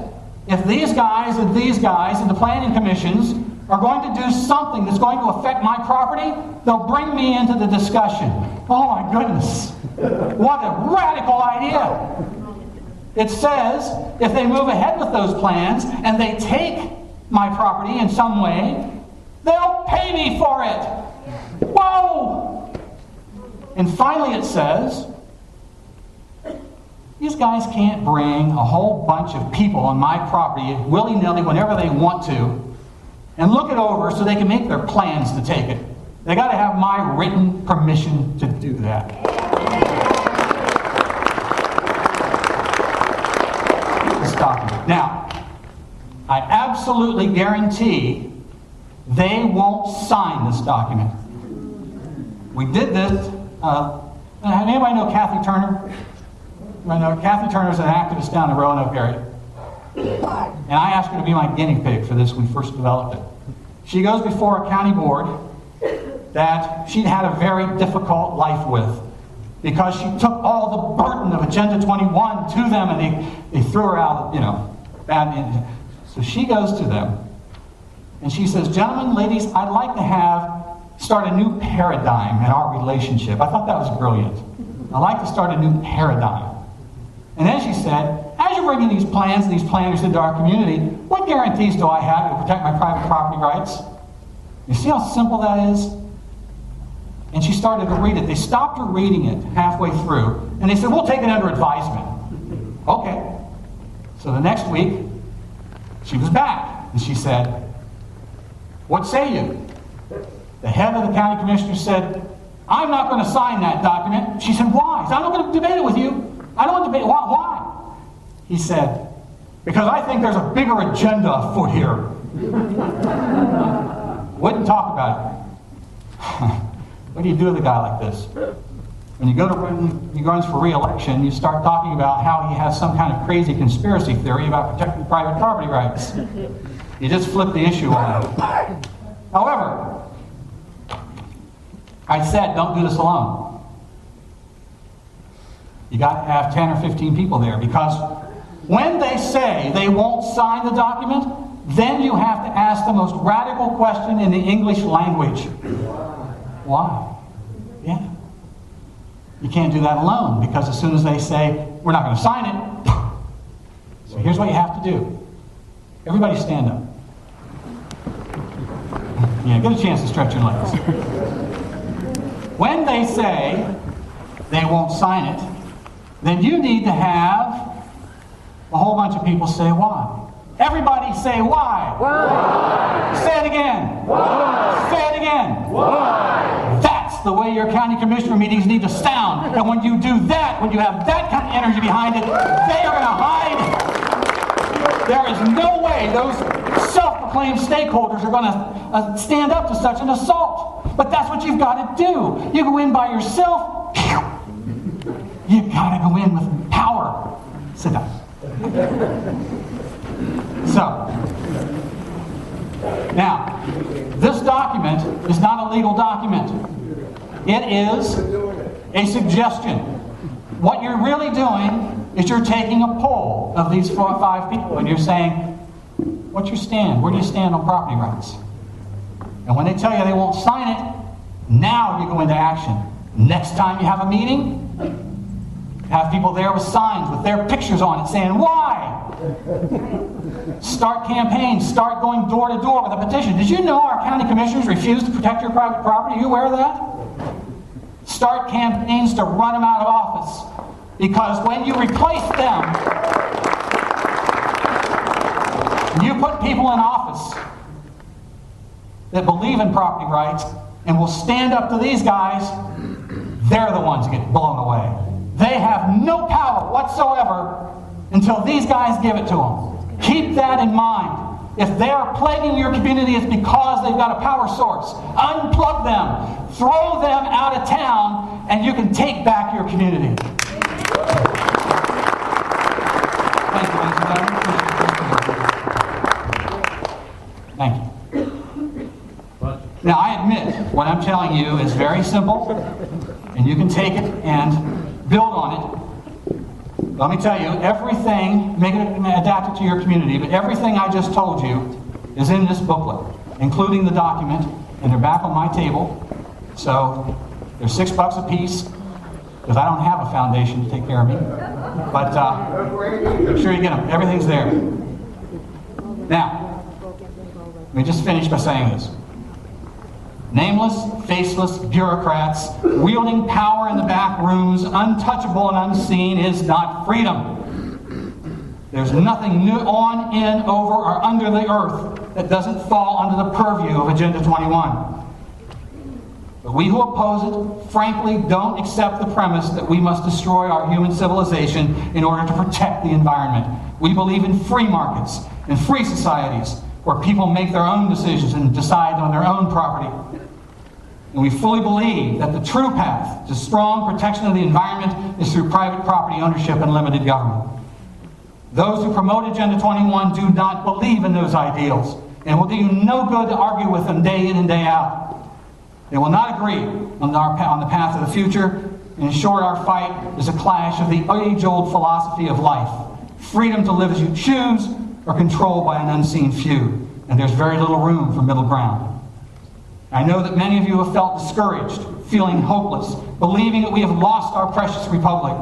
if these guys and the planning commissions are going to do something that's going to affect my property, they'll bring me into the discussion. Oh my goodness. What a radical idea. It says, if they move ahead with those plans and they take my property in some way, they'll pay me for it. Whoa! And finally it says, these guys can't bring a whole bunch of people on my property willy-nilly whenever they want to and look it over so they can make their plans to take it. They got to have my written permission to do that. This document. Now, I absolutely guarantee they won't sign this document. We did this. Anybody know Kathy Turner? Kathy Turner is an activist down in the Roanoke area. And I asked her to be my guinea pig for this when we first developed it. She goes before a county board that she'd had a very difficult life with because she took all the burden of Agenda 21 to them and they threw her out, bad. So she goes to them and she says, "Gentlemen, ladies, I'd like to start a new paradigm in our relationship." I thought that was brilliant. I'd like to start a new paradigm. And then she said, "As you're bringing these plans and these planners into our community, what guarantees do I have to protect my private property rights?" You see how simple that is? And she started to read it. They stopped her reading it halfway through, and they said, "We'll take it under advisement." Okay. So the next week, she was back, and she said, "What say you?" The head of the county commissioner said, "I'm not going to sign that document." She said, "Why?" He said, "I'm not going to debate it with you. I don't want to debate. Why?" He said, "Because I think there's a bigger agenda afoot here." Wouldn't talk about it. What do you do with a guy like this? When he runs for re-election, you start talking about how he has some kind of crazy conspiracy theory about protecting private property rights. You just flip the issue on him. However, I said, don't do this alone. You got to have 10 or 15 people there, because when they say they won't sign the document, then you have to ask the most radical question in the English language. Why? Yeah. You can't do that alone, because as soon as they say, we're not going to sign it, so here's what you have to do. Everybody stand up. Yeah, get a chance to stretch your legs. When they say they won't sign it, then you need to have a whole bunch of people say why. Everybody say why. Why? Say it again. Why? Say it again. Why? That's the way your county commissioner meetings need to sound. And when you do that, when you have that kind of energy behind it, they are going to hide. There is no way those self-proclaimed stakeholders are going to stand up to such an assault. But that's what you've got to do. You go in by yourself. You've got to go in with power. Sit down. So, now, this document is not a legal document. It is a suggestion. What you're really doing is you're taking a poll of these 4 or 5 people and you're saying, what's your stand? Where do you stand on property rights? And when they tell you they won't sign it, now you go into action. Next time you have a meeting, have people there with signs with their pictures on it saying, why? Start campaigns. Start going door to door with a petition. Did you know our county commissioners refuse to protect your private property? Are you aware of that? Start campaigns to run them out of office. Because when you replace them, you put people in office that believe in property rights and will stand up to these guys, they're the ones that get blown away. They have no power whatsoever until these guys give it to them. Keep that in mind. If they are plaguing your community, it's because they've got a power source. Unplug them. Throw them out of town, and you can take back your community. Thank you, ladies and gentlemen. Thank you. Now, I admit, what I'm telling you is very simple, and you can take it and build on it. Let me tell you, everything, make it adapted to your community, but everything I just told you is in this booklet, including the document, and they're back on my table. So they're $6 a piece, because I don't have a foundation to take care of me. But make sure you get them. Everything's there. Now, let me just finish by saying this. Nameless, faceless bureaucrats wielding power in the back rooms, untouchable and unseen, is not freedom. There's nothing new on, in, over, or under the earth that doesn't fall under the purview of Agenda 21. But we who oppose it, frankly, don't accept the premise that we must destroy our human civilization in order to protect the environment. We believe in free markets and free societies where people make their own decisions and decide on their own property. And we fully believe that the true path to strong protection of the environment is through private property ownership and limited government. Those who promote Agenda 21 do not believe in those ideals, and it will do you no good to argue with them day in and day out. They will not agree on the path of the future. In short, our fight is a clash of the age-old philosophy of life: freedom to live as you choose, or controlled by an unseen few. And there's very little room for middle ground. I know that many of you have felt discouraged, feeling hopeless, believing that we have lost our precious republic.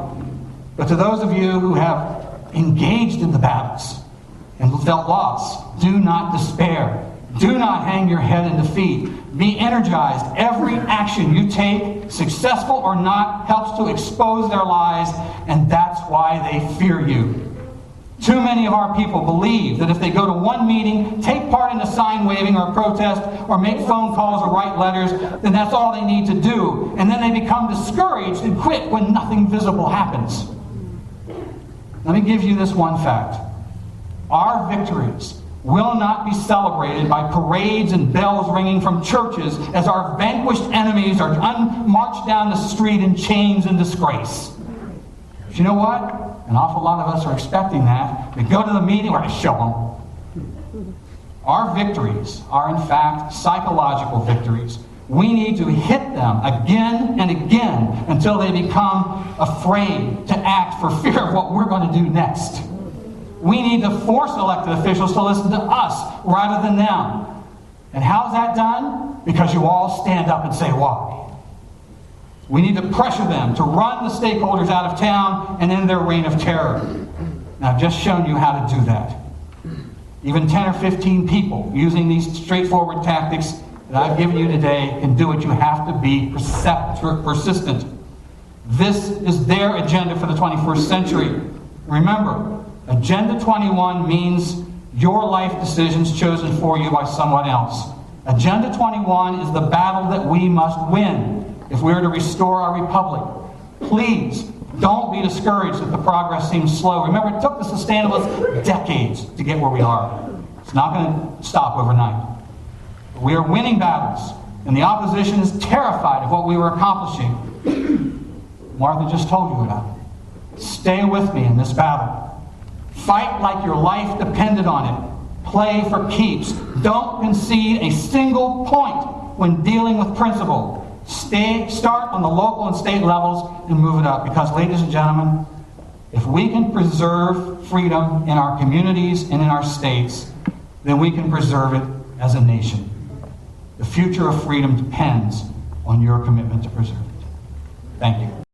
But to those of you who have engaged in the battles and felt lost, do not despair. Do not hang your head in defeat. Be energized. Every action you take, successful or not, helps to expose their lies, and that's why they fear you. Too many of our people believe that if they go to one meeting, take part in a sign waving or protest, or make phone calls or write letters, then that's all they need to do. And then they become discouraged and quit when nothing visible happens. Let me give you this one fact. Our victories will not be celebrated by parades and bells ringing from churches as our vanquished enemies are marched down the street in chains and disgrace. But you know what? An awful lot of us are expecting that. We go to the meeting, we're going to show them. Our victories are, in fact, psychological victories. We need to hit them again and again until they become afraid to act for fear of what we're going to do next. We need to force elected officials to listen to us rather than them. And how's that done? Because you all stand up and say why. We need to pressure them to run the stakeholders out of town and end their reign of terror. Now, I've just shown you how to do that. Even 10 or 15 people using these straightforward tactics that I've given you today can do it. You have to be persistent. This is their agenda for the 21st century. Remember, Agenda 21 means your life decisions chosen for you by someone else. Agenda 21 is the battle that we must win if we are to restore our republic. Please, don't be discouraged if the progress seems slow. Remember, it took the sustainabilists decades to get where we are. It's not going to stop overnight. But we are winning battles, and the opposition is terrified of what we were accomplishing. Martha just told you about it. Stay with me in this battle. Fight like your life depended on it. Play for keeps. Don't concede a single point when dealing with principle. Start on the local and state levels and move it up. Because, ladies and gentlemen, if we can preserve freedom in our communities and in our states, then we can preserve it as a nation. The future of freedom depends on your commitment to preserve it. Thank you.